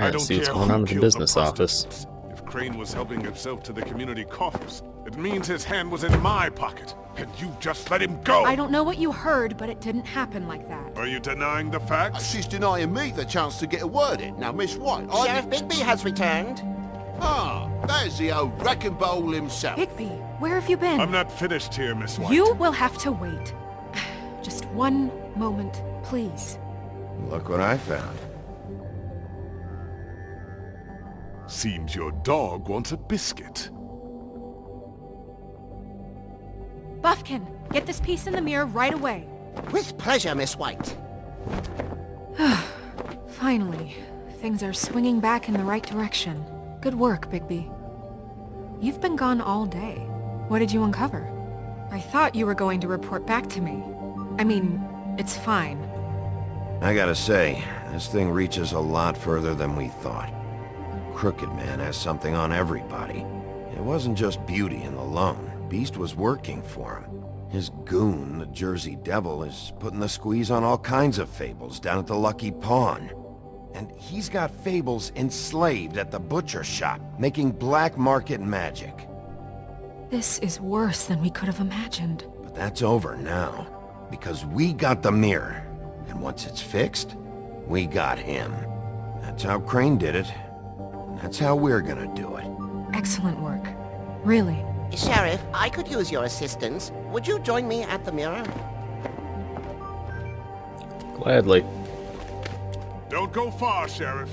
I don't see what's care going who on at the killed business office. prostitutes. If Crane was helping himself to the community coffers, it means his hand was in my pocket, and you just let him go! I don't know what you heard, but it didn't happen like that. Are you denying the facts? She's denying me the chance to get a word in. Now, Miss White, Sheriff Bigby has returned. Ah, there's the old wrecking bowl himself. Bigby, where have you been? I'm not finished here, Miss White. You will have to wait. Just one moment, please. Look what I found. Seems your dog wants a biscuit. Buffkin, get this piece in the mirror right away. With pleasure, Miss White. Finally, things are swinging back in the right direction. Good work, Bigby. You've been gone all day. What did you uncover? I thought you were going to report back to me. I mean, it's fine. I gotta say, this thing reaches a lot further than we thought. Crooked Man has something on everybody. It wasn't just Beauty and the Lone. Beast was working for him. His goon, the Jersey Devil, is putting the squeeze on all kinds of fables down at the Lucky Pawn. And he's got fables enslaved at the butcher shop, making black market magic. This is worse than we could have imagined. But that's over now, because we got the mirror. And once it's fixed, we got him. That's how Crane did it. And that's how we're gonna do it. Excellent work. Really. Sheriff, I could use your assistance. Would you join me at the mirror? Gladly. Don't go far, Sheriff.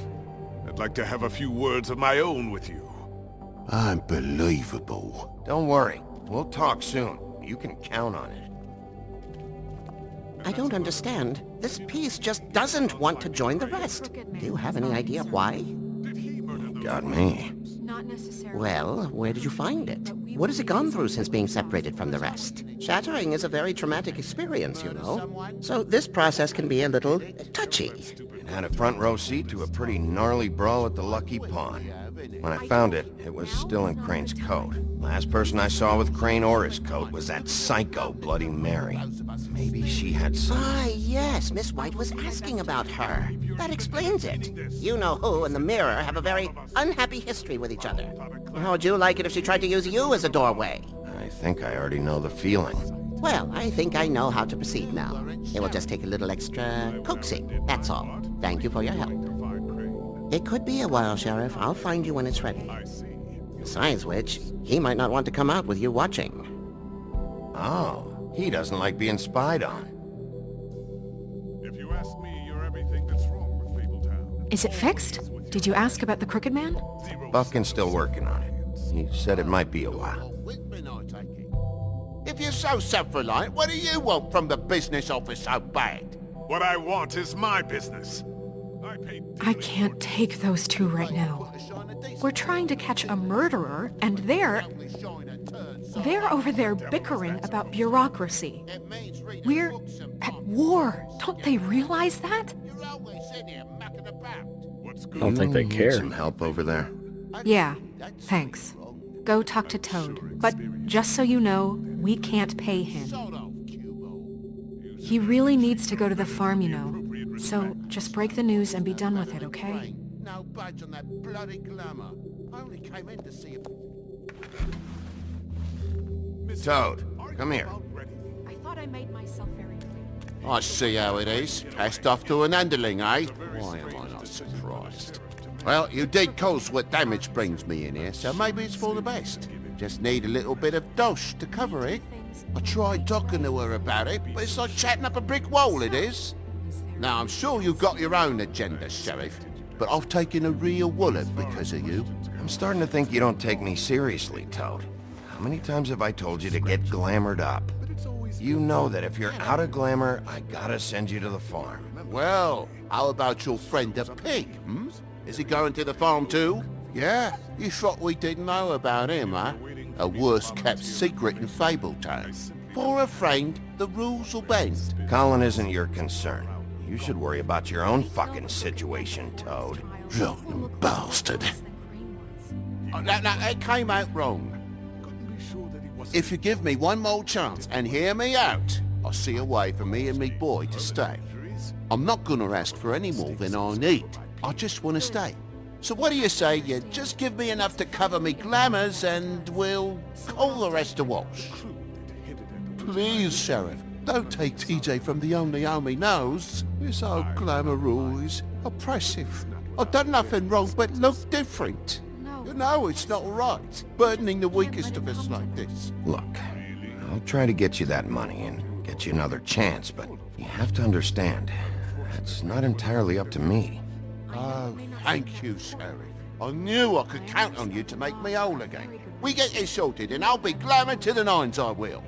I'd like to have a few words of my own with you. Unbelievable. Don't worry, we'll talk soon. You can count on it. I don't understand. This piece just doesn't want to join the rest. Do you have any idea why? Got me. Not necessarily. Well, where did you find it? What has it gone through since being separated from the rest? Shattering is a very traumatic experience, you know. So this process can be a little touchy. And had a front row seat to a pretty gnarly brawl at the Lucky Pawn. When I found it, it was still in Crane's coat. Last person I saw with Crane or his coat was that psycho Bloody Mary. Maybe she had some... Ah, yes, Miss White was asking about her. That explains it. You know who and the mirror have a very unhappy history with each other. How would you like it if she tried to use you as a doorway? I think I already know the feeling. Well, I think I know how to proceed now. It will just take a little extra coaxing, that's all. Thank you for your help. It could be a while, Sheriff. I'll find you when it's ready. Besides which, he might not want to come out with you watching. Oh, he doesn't like being spied on. If you ask me, you're everything that's wrong with Fabletown. Is it fixed? Did you ask about the Crooked Man? Buffkin's still working on it. He said it might be a while. If you're so self-reliant, what do you want from the business office so bad? What I want is my business. I can't take those two right now. We're trying to catch a murderer, and they're over there bickering about bureaucracy. We're at war. Don't they realize that? I don't think they Need care. some help over there? Yeah, thanks. Go talk to Toad. But just so you know, we can't pay him. He really needs to go to the farm, you know. So just break the news and be done with it, okay? No budge on that bloody glamour. I only came in to see if... Toad, come here. I thought I made myself very clear. I see how it is. Passed off to an underling, eh? Why am I not surprised? Well, you did cause what damage brings me in here, so maybe it's for the best. Just need a little bit of dosh to cover it. I tried talking to her about it, but it's like chatting up a brick wall, it is. Now, I'm sure you've got your own agenda, Sheriff, but I've taken a real wallop because of you. I'm starting to think you don't take me seriously, Toad. How many times have I told you to get glamored up? You know that if you're out of glamour, I gotta send you to the farm. Well, how about your friend the pig, hmm? Is he going to the farm too? Yeah? You thought we didn't know about him, huh? A worse-kept secret in Fabletown. For a friend, the rules will bend. Colin isn't your concern. You should worry about your own fucking situation, Toad. Rotten bastard. That came out wrong. If you give me one more chance and hear me out, I'll see a way for me and me boy to stay. I'm not gonna ask for any more than I need. I just want to stay. So what do you say you just give me enough to cover me glamours and we'll call the rest a wash? Please, Sheriff, don't take TJ from the only home he knows. This old glamour rule is oppressive. I've done nothing wrong but look different. You know it's not right, burdening the weakest of us like this. Look, I'll try to get you that money and get you another chance, but you have to understand, it's not entirely up to me. Oh, thank you, Sheriff. I knew I could count on you to make me whole again. We get this sorted and I'll be glamour to the nines, I will.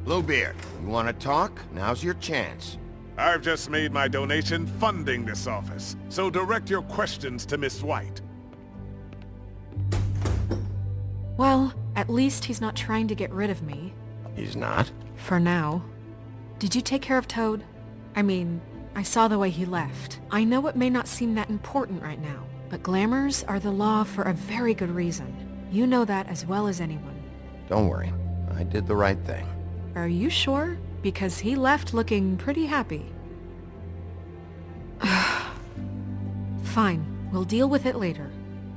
Bluebeard, you want to talk? Now's your chance. I've just made my donation funding this office, so direct your questions to Miss White. Well, at least he's not trying to get rid of me. He's not? For now. Did you take care of Toad? I mean, I saw the way he left. I know it may not seem that important right now, but glamours are the law for a very good reason. You know that as well as anyone. Don't worry. I did the right thing. Are you sure? Because he left looking pretty happy. Fine, we'll deal with it later.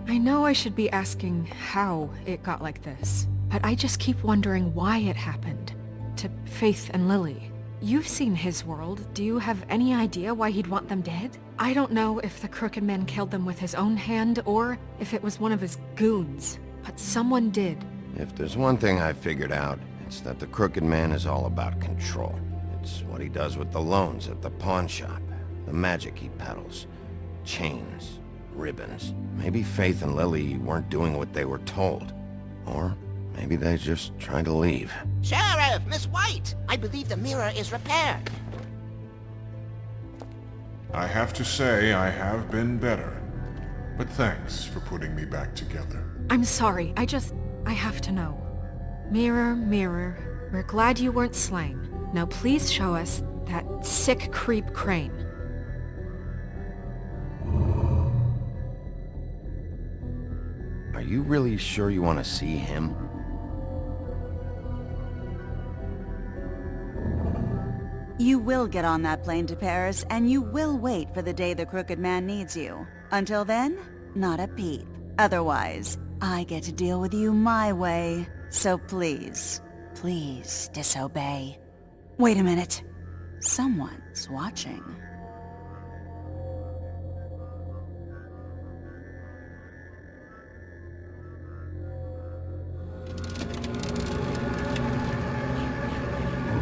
I know I should be asking how it got like this, but I just keep wondering why it happened. To Faith and Lily. You've seen his world. Do you have any idea why he'd want them dead? I don't know if the Crooked Man killed them with his own hand or if it was one of his goons, but someone did. If there's one thing I figured out, it's that the Crooked Man is all about control. It's what he does with the loans at the pawn shop, the magic he peddles, chains, ribbons. Maybe Faith and Lily weren't doing what they were told. Or maybe they just tried to leave. Sheriff, Miss White! I believe the mirror is repaired. I have to say I have been better. But thanks for putting me back together. I'm sorry, I have to know. Mirror, mirror, we're glad you weren't slain. Now please show us that sick creep Crane. Are you really sure you want to see him? You will get on that plane to Paris, and you will wait for the day the Crooked Man needs you. Until then, not a peep. Otherwise, I get to deal with you my way. So please, please disobey. Wait a minute. Someone's watching.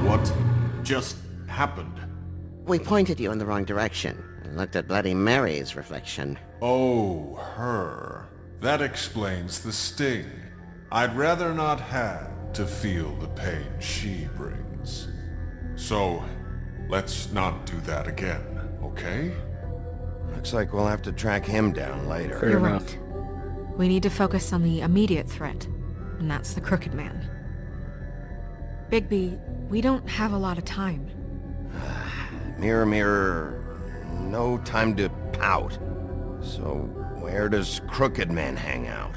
What just happened? We pointed you in the wrong direction and looked at Bloody Mary's reflection. Oh, her. That explains the sting. I'd rather not have to feel the pain she brings. So, let's not do that again, okay? Looks like we'll have to track him down later. Fair You're enough. right. We need to focus on the immediate threat, and that's the Crooked Man. Bigby, we don't have a lot of time. Mirror, mirror, no time to pout. So, where does Crooked Man hang out?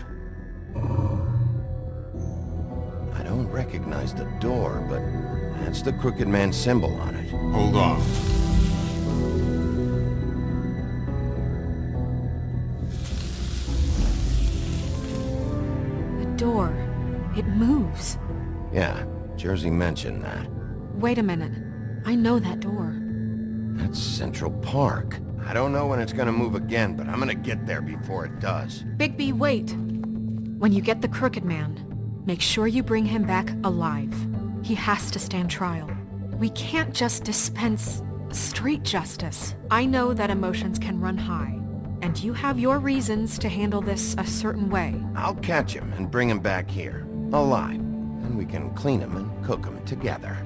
I don't recognize the door, but that's the Crooked Man symbol on it. Hold on. The door. It moves. Yeah, Jersey mentioned that. Wait a minute. I know that door. That's Central Park. I don't know when it's gonna move again, but I'm gonna get there before it does. Bigby, wait! When you get the Crooked Man, make sure you bring him back alive. He has to stand trial. We can't just dispense street justice. I know that emotions can run high, and you have your reasons to handle this a certain way. I'll catch him and bring him back here, alive. And we can clean him and cook him together.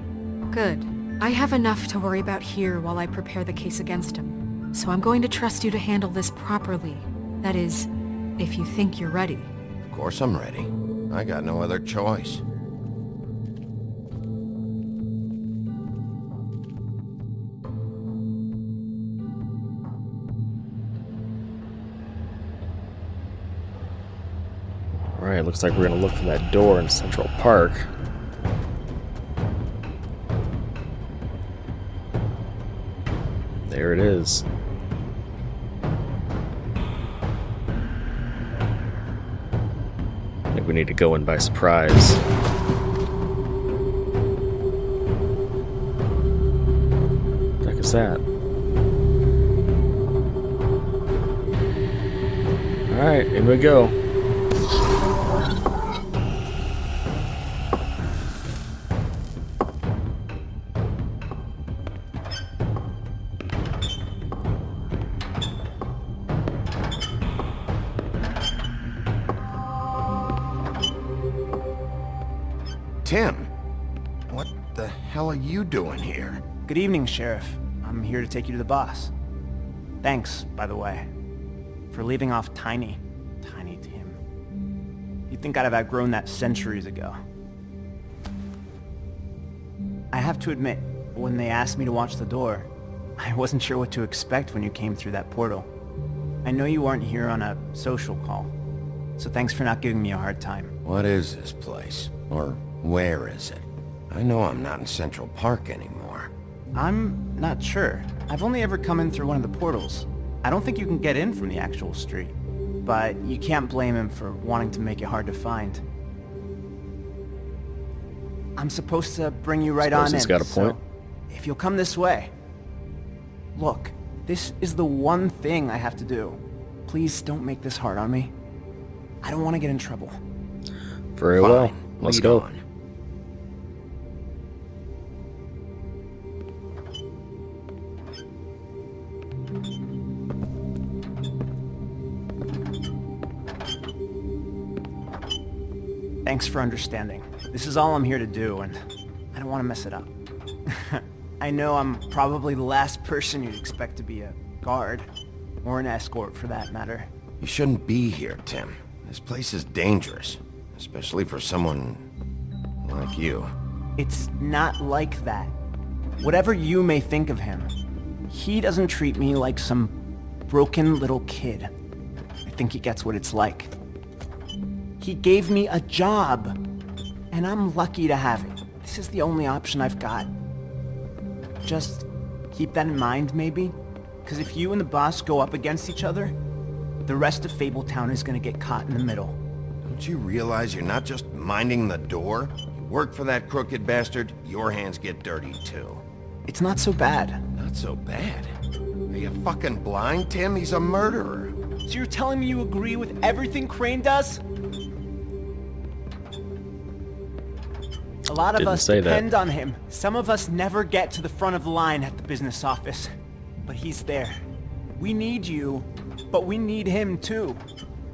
Good. I have enough to worry about here while I prepare the case against him. So I'm going to trust you to handle this properly. That is, if you think you're ready. Of course I'm ready. I got no other choice. Alright, looks like we're gonna look for that door in Central Park. There it is. I think we need to go in by surprise. What the heck is that? Alright, here we go. Tim, what the hell are you doing here? Good evening, Sheriff. I'm here to take you to the boss. Thanks, by the way, for leaving off Tiny Tim. You'd think I'd have outgrown that centuries ago. I have to admit, when they asked me to watch the door, I wasn't sure what to expect when you came through that portal. I know you weren't here on a social call, so thanks for not giving me a hard time. What is this place? Or where is it? I know I'm not in Central Park anymore. I'm not sure. I've only ever come in through one of the portals. I don't think you can get in from the actual street. But you can't blame him for wanting to make it hard to find. I'm supposed to bring you right on in. He's got a point. So if you'll come this way. Look, this is the one thing I have to do. Please don't make this hard on me. I don't want to get in trouble. Very well. Let's Lead go. on. Thanks for understanding. This is all I'm here to do, and I don't want to mess it up. I know I'm probably the last person you'd expect to be a guard, or an escort for that matter. You shouldn't be here, Tim. This place is dangerous, especially for someone like you. It's not like that. Whatever you may think of him, he doesn't treat me like some broken little kid. I think he gets what it's like. He gave me a job, and I'm lucky to have it. This is the only option I've got. Just keep that in mind, maybe? Because if you and the boss go up against each other, the rest of Fabletown is gonna get caught in the middle. Don't you realize you're not just minding the door? You work for that crooked bastard, your hands get dirty too. It's not so bad. Not so bad. Are you fucking blind, Tim? He's a murderer. So you're telling me you agree with everything Crane does? A lot of Didn't us say that. depend on him. Some of us never get to the front of the line at the business office. But he's there. We need you, but we need him too.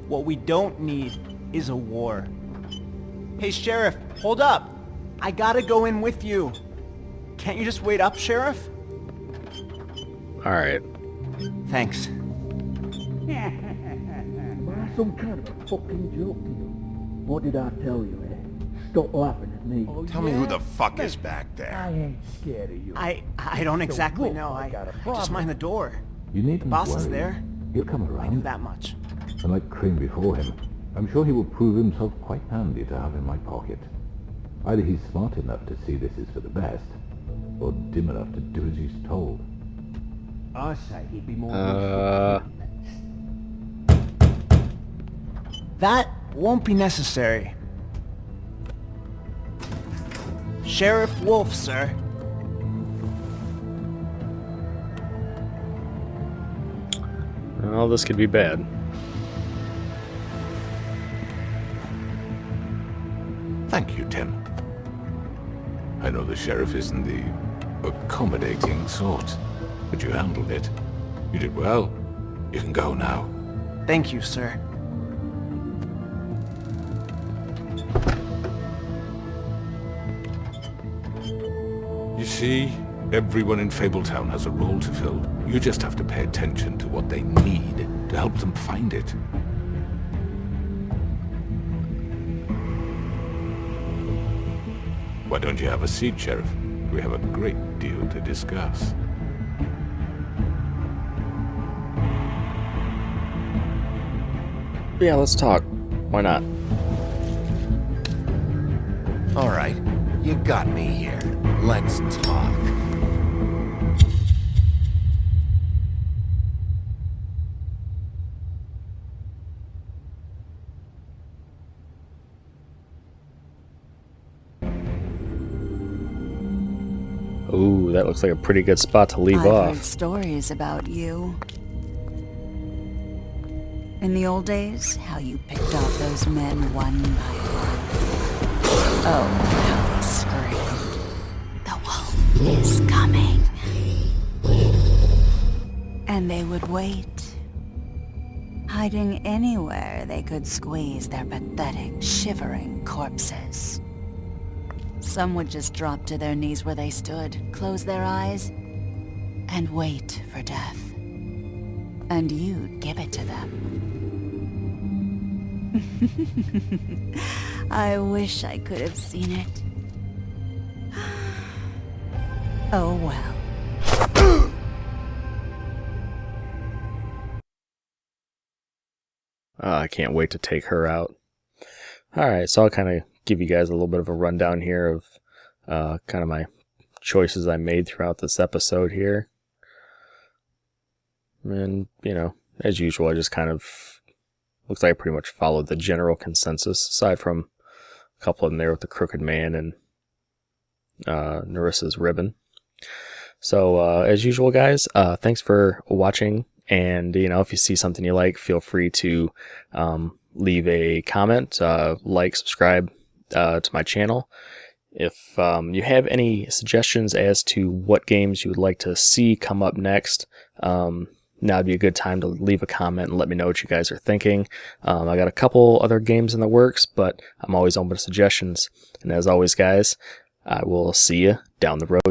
What we don't need is a war. Hey, Sheriff, hold up. I gotta go in with you. Can't you just wait up, Sheriff? Alright. Thanks. Some kind of a fucking joke to you. What did I tell you, eh? Stop laughing at me. Tell me who the fuck is back I there. ain't scared of you. I don't exactly look, know. I I got a just problem. mind the door. You needn't The boss is worry. there. He'll come I knew around. that much. And like Crane before him, I'm sure he will prove himself quite handy to have in my pocket. Either he's smart enough to see this is for the best, or dim enough to do as he's told. I say he'd be more That won't be necessary. Sheriff Wolf, sir. Well, this could be bad. Thank you, Tim. I know the sheriff isn't the accommodating sort, but you handled it. You did well. You can go now. Thank you, sir. You see, everyone in Fabletown has a role to fill. You just have to pay attention to what they need to help them find it. Why don't you have a seat, Sheriff? We have a great deal to discuss. Yeah, let's talk. Why not? All right, you got me here. Let's talk. Ooh, that looks like a pretty good spot to leave I've off. heard stories about you. In the old days, how you picked off those men one by one. Oh, how they screamed. The wolf is coming. And they would wait, hiding anywhere they could squeeze their pathetic, shivering corpses. Some would just drop to their knees where they stood, close their eyes, and wait for death. And you'd give it to them. I wish I could have seen it. Oh well. I can't wait to take her out. Alright, so I'll kind of give you guys a little bit of a rundown here of kind of my choices I made throughout this episode here. And, you know, as usual, I just kind of, looks like I pretty much followed the general consensus, aside from a couple of them there with the Crooked Man and Nerissa's ribbon. So, as usual, guys, thanks for watching. And, you know, if you see something you like, feel free to leave a comment, like, subscribe to my channel. If you have any suggestions as to what games you would like to see come up next, now would be a good time to leave a comment and let me know what you guys are thinking. I got a couple other games in the works, but I'm always open to suggestions. And as always, guys, I will see you down the road.